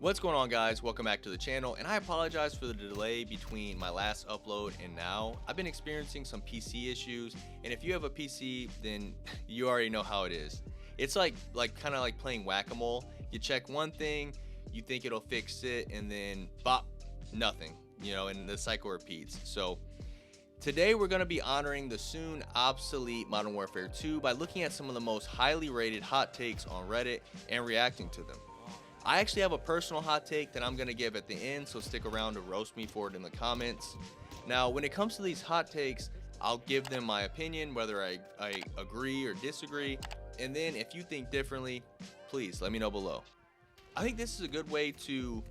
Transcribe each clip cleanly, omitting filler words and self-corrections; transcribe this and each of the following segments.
What's going on, guys? Welcome back to the channel, and I apologize for the delay between my last upload and now. I've been experiencing some PC issues, and if you have a PC, then you already know how it is. It's like kind of like playing whack-a-mole. You check one thing, you think it'll fix it, and then bop, nothing, and the cycle repeats. So today we're going to be honoring the soon obsolete Modern Warfare 2 by looking at some of the most highly rated hot takes on Reddit and reacting to them. I actually have a personal hot take that I'm going to give at the end, so stick around to roast me for it in the comments. Now, when it comes to these hot takes, I'll give them my opinion, whether I agree or disagree, and then if you think differently, please let me know below. I think this is a good way to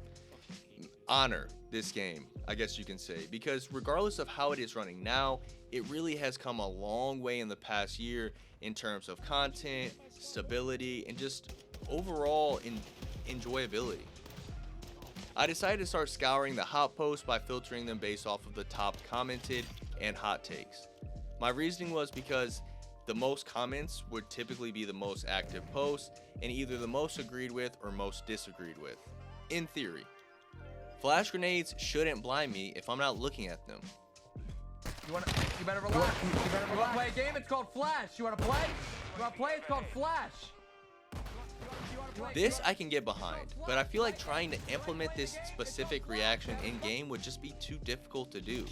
honor this game, I guess you can say, because regardless of how it is running now, it really has come a long way in the past year in terms of content, stability, and just overall enjoyability. I decided to start scouring the hot posts by filtering them based off of the top commented and hot takes. My reasoning was because the most comments would typically be the most active posts and either the most agreed with or most disagreed with. In theory, flash grenades shouldn't blind me if I'm not looking at them. You better relax. You wanna play a game? It's called Flash. You wanna play? You wanna play? It's called Flash. This I can get behind, but I feel like trying to implement this specific reaction in game would just be too difficult to do.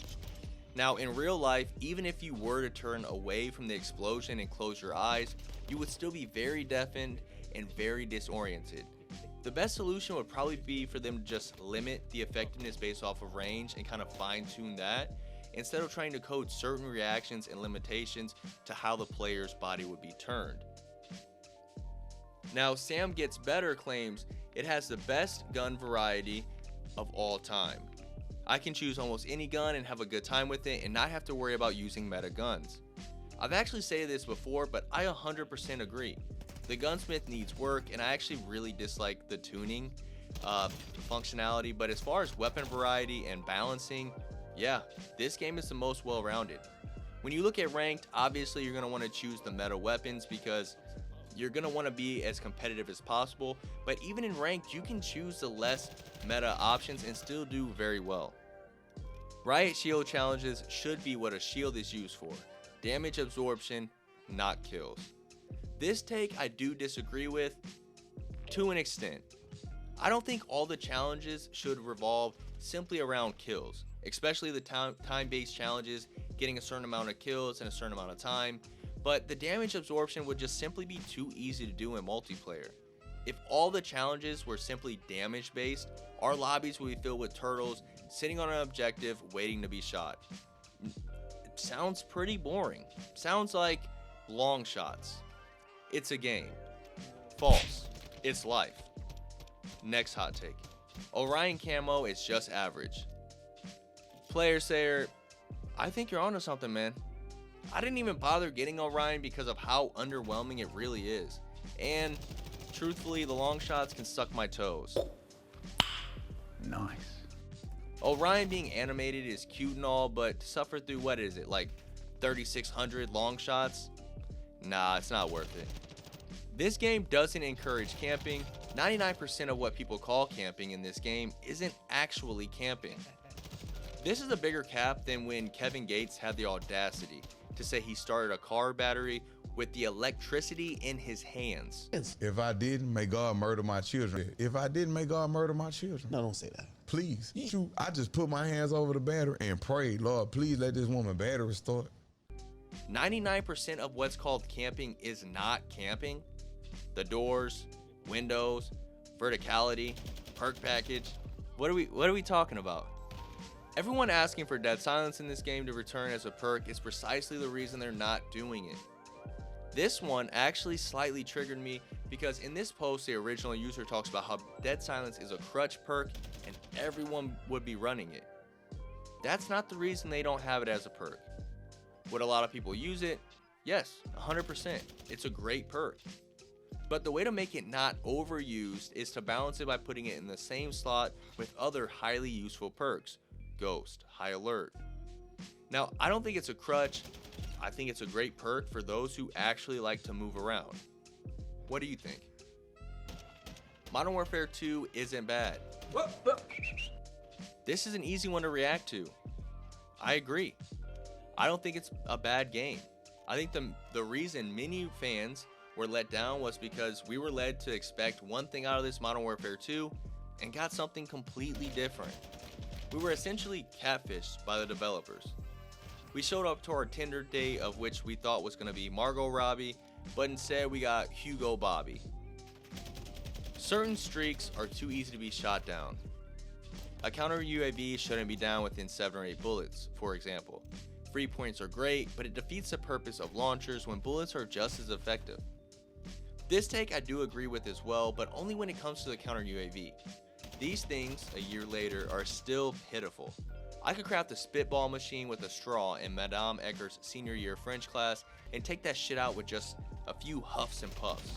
Now in real life, even if you were to turn away from the explosion and close your eyes, you would still be very deafened and very disoriented. The best solution would probably be for them to just limit the effectiveness based off of range and kind of fine tune that, instead of trying to code certain reactions and limitations to how the player's body would be turned. Now, Sam Gets Better claims it has the best gun variety of all time. I can choose almost any gun and have a good time with it and not have to worry about using meta guns. I've actually said this before, but I 100% agree. The gunsmith needs work, and I actually really dislike the tuning functionality, but as far as weapon variety and balancing, yeah, this game is the most well-rounded. When you look at ranked, obviously you're going to want to choose the meta weapons because you're going to want to be as competitive as possible, but even in ranked, you can choose the less meta options and still do very well. Riot shield challenges should be what a shield is used for: damage absorption, not kills. This take I do disagree with to an extent. I don't think all the challenges should revolve simply around kills, especially the time-based challenges, getting a certain amount of kills in a certain amount of time. But the damage absorption would just simply be too easy to do in multiplayer. If all the challenges were simply damage based, our lobbies would be filled with turtles sitting on an objective waiting to be shot. It sounds pretty boring. Sounds like long shots. It's a game. False. It's life. Next hot take. Orion camo is just average. Player Sayer, I think you're onto something, man. I didn't even bother getting Orion because of how underwhelming it really is. And truthfully, the long shots can suck my toes. Nice. Orion being animated is cute and all, but to suffer through, what is it, like 3,600 long shots? Nah, it's not worth it. This game doesn't encourage camping. 99% of what people call camping in this game isn't actually camping. This is a bigger cap than when Kevin Gates had the audacity to say he started a car battery with the electricity in his hands. If I didn't, may God murder my children. If I didn't, may God murder my children. No, don't say that. Please. Shoot, I just put my hands over the battery and prayed, Lord, please let this woman battery start. 99% of what's called camping is not camping. The doors, windows, verticality, perk package. What are we talking about? Everyone asking for Dead Silence in this game to return as a perk is precisely the reason they're not doing it. This one actually slightly triggered me because in this post the original user talks about how Dead Silence is a crutch perk and everyone would be running it. That's not the reason they don't have it as a perk. Would a lot of people use it? Yes, 100%. It's a great perk. But the way to make it not overused is to balance it by putting it in the same slot with other highly useful perks. Ghost, High Alert. Now, I don't think it's a crutch. I think it's a great perk for those who actually like to move around. What do you think? Modern Warfare 2 isn't bad. This is an easy one to react to. I agree. I don't think it's a bad game. I think the reason many fans were let down was because we were led to expect one thing out of this Modern Warfare 2 and got something completely different. We were essentially catfished by the developers. We showed up to our Tinder date, of which we thought was going to be Margot Robbie, but instead we got Hugo Bobby. Certain streaks are too easy to be shot down. A counter UAV shouldn't be down within 7 or 8 bullets, for example. Free points are great, but it defeats the purpose of launchers when bullets are just as effective. This take I do agree with as well, but only when it comes to the counter UAV. These things, a year later, are still pitiful. I could craft a spitball machine with a straw in Madame Ecker's senior year French class and take that shit out with just a few huffs and puffs.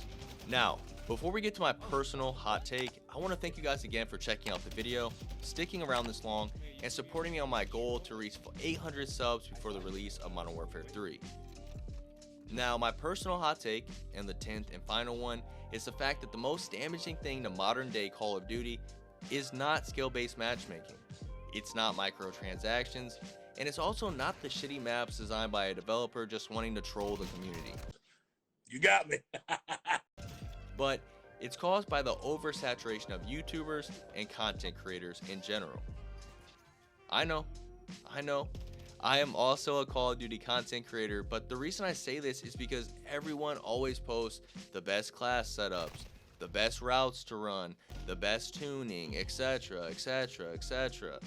Now, before we get to my personal hot take, I want to thank you guys again for checking out the video, sticking around this long, and supporting me on my goal to reach 800 subs before the release of Modern Warfare 3. Now, my personal hot take, and the 10th and final one, is the fact that the most damaging thing to modern day Call of Duty is not skill-based matchmaking. It's not microtransactions, and it's also not the shitty maps designed by a developer just wanting to troll the community. You got me. But it's caused by the oversaturation of YouTubers and content creators in general. I know. I am also a Call of Duty content creator, but the reason I say this is because everyone always posts the best class setups, the best routes to run, the best tuning, etc, etc, etc.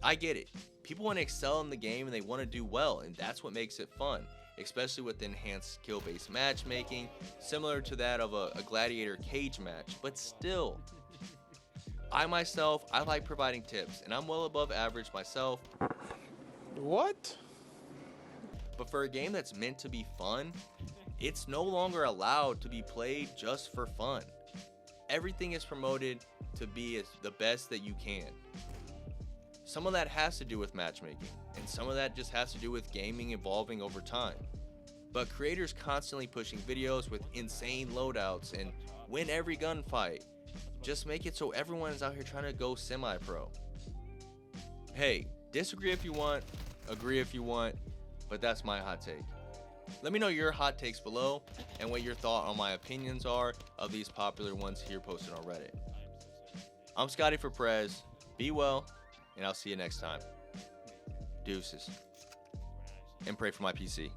I get it. People want to excel in the game and they want to do well, and that's what makes it fun, especially with enhanced skill-based matchmaking, similar to that of a gladiator cage match. But still, I like providing tips, and I'm well above average myself. What? But for a game that's meant to be fun, it's no longer allowed to be played just for fun. Everything is promoted to be the best that you can. Some of that has to do with matchmaking, and some of that just has to do with gaming evolving over time. But creators constantly pushing videos with insane loadouts and win every gunfight just make it so everyone is out here trying to go semi-pro. Hey, disagree if you want, agree if you want, but that's my hot take. Let me know your hot takes below and what your thought on my opinions are of these popular ones here posted on Reddit. I'm Scotty for Prez. Be well, and I'll see you next time. Deuces. And pray for my PC.